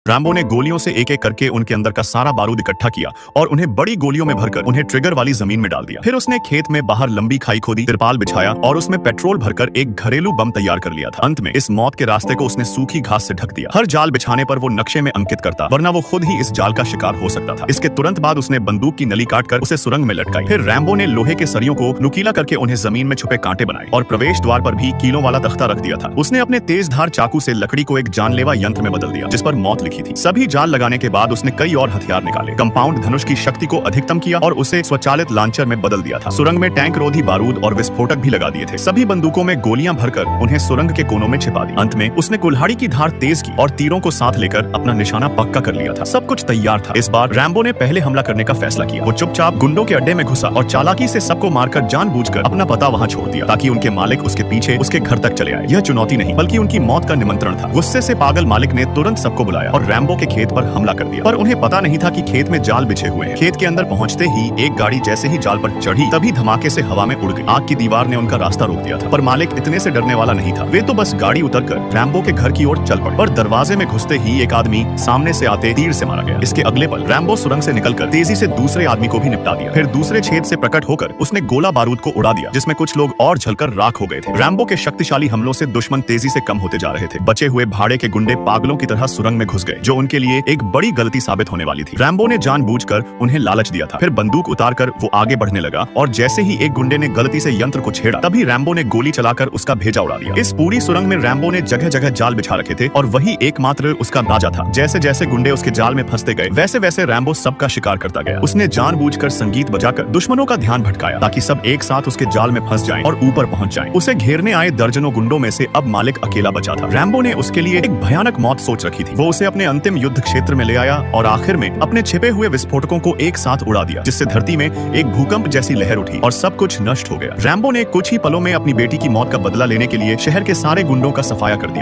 Rambo ने गोलियों से एक एक करके उनके अंदर का सारा बारूद इकट्ठा किया और उन्हें बड़ी गोलियों में भरकर उन्हें ट्रिगर वाली जमीन में डाल दिया। फिर उसने खेत में बाहर लंबी खाई खोदी, तिरपाल बिछाया और उसमें पेट्रोल भरकर एक घरेलू बम तैयार कर लिया था। अंत में इस मौत के रास्ते को उसने सूखी घास से ढक दिया। हर जाल बिछाने पर वो नक्शे में अंकित करता, वरना वो खुद ही इस जाल का शिकार हो सकता था। इसके तुरंत बाद उसने बंदूक की नली काटकर उसे सुरंग में लटकाई। फिर रैम्बो ने लोहे के सरियों को नुकीला करके उन्हें जमीन में छुपे कांटे बनाए और प्रवेश द्वार पर भी कीलों वाला तख्ता रख दिया था। उसने अपने तेज धार चाकू से लकड़ी को एक जानलेवा यंत्र में बदल दिया जिस पर मौत लिखी थी। सभी जाल लगाने के बाद उसने कई और हथियार निकाले, कंपाउंड धनुष की शक्ति को अधिकतम किया और उसे स्वचालित लॉन्चर में बदल दिया था। सुरंग में टैंक रोधी बारूद और विस्फोटक भी लगा दिए थे। सभी बंदूकों में गोलियां भरकर उन्हें सुरंग के कोनों में छिपा दी। अंत में उसने कुल्हाड़ी की धार तेज की और तीरों को साथ लेकर अपना निशाना पक्का कर लिया था। सब कुछ तैयार था। इस बार रैम्बो ने पहले हमला करने का फैसला किया। वो चुपचाप गुंडों के अड्डे में घुसा और चालाकी से सबको मारकर जानबूझकर अपना पता वहां छोड़ दिया ताकि उनके मालिक उसके पीछे उसके घर तक चले आए। यह चुनौती नहीं बल्कि उनकी मौत का निमंत्रण था। गुस्से से पागल मालिक ने तुरंत सबको बुलाया और रैम्बो के खेत पर हमला कर दिया, पर उन्हें पता नहीं था कि खेत में जाल बिछे हुए हैं। खेत के अंदर पहुंचते ही एक गाड़ी जैसे ही जाल पर चढ़ी तभी धमाके से हवा में उड़ गई। आग की दीवार ने उनका रास्ता रोक दिया था, पर मालिक इतने से डरने वाला नहीं था। वे तो बस गाड़ी उतरकर रैम्बो के घर की ओर चल पड़े, पर दरवाजे में घुसते ही एक आदमी सामने से आते तीर से मारा गया। इसके अगले पल रैम्बो सुरंग से निकलकर तेजी से दूसरे आदमी को भी निपटा दिया। फिर दूसरे छेद से प्रकट होकर उसने गोला बारूद को उड़ा दिया जिसमें कुछ लोग और जलकर राख हो गए थे। रैम्बो के शक्तिशाली हमलों से दुश्मन तेजी से कम होते जा रहे थे। बचे हुए भाड़े के गुंडे पागलों की तरह सुरंग में घुस गए, जो उनके लिए एक बड़ी गलती साबित होने वाली थी। रैम्बो ने जानबूझकर उन्हें लालच दिया था। फिर बंदूक उतारकर वो आगे बढ़ने लगा और जैसे ही एक गुंडे ने गलती से यंत्र को छेड़ा तभी रैम्बो ने गोली चलाकर उसका भेजा उड़ा दिया। इस पूरी सुरंग में रैम्बो ने जगह जगह जाल बिछा रखे थे और वही एकमात्र उसका राजा था। जैसे जैसे गुंडे उसके जाल में फंसते गए वैसे वैसे रैम्बो सबका शिकार करता गया। उसने जानबूझकर संगीत बजाकर दुश्मनों का ध्यान भटकाया ताकि सब एक साथ उसके जाल में फंस जाएं और ऊपर पहुंच जाएं। उसे घेरने आए दर्जनों गुंडों में से अब मालिक अकेला बचा था। रैम्बो ने उसके लिए एक भयानक मौत सोच रखी थी। वो उसे अपने अंतिम युद्ध क्षेत्र में ले आया और आखिर में अपने छिपे हुए विस्फोटकों को एक साथ उड़ा दिया, जिससे धरती में एक भूकंप जैसी लहर उठी और सब कुछ नष्ट हो गया। रैम्बो ने कुछ ही पलों में अपनी बेटी की मौत का बदला लेने के लिए शहर के सारे गुंडों का सफाया कर दिया।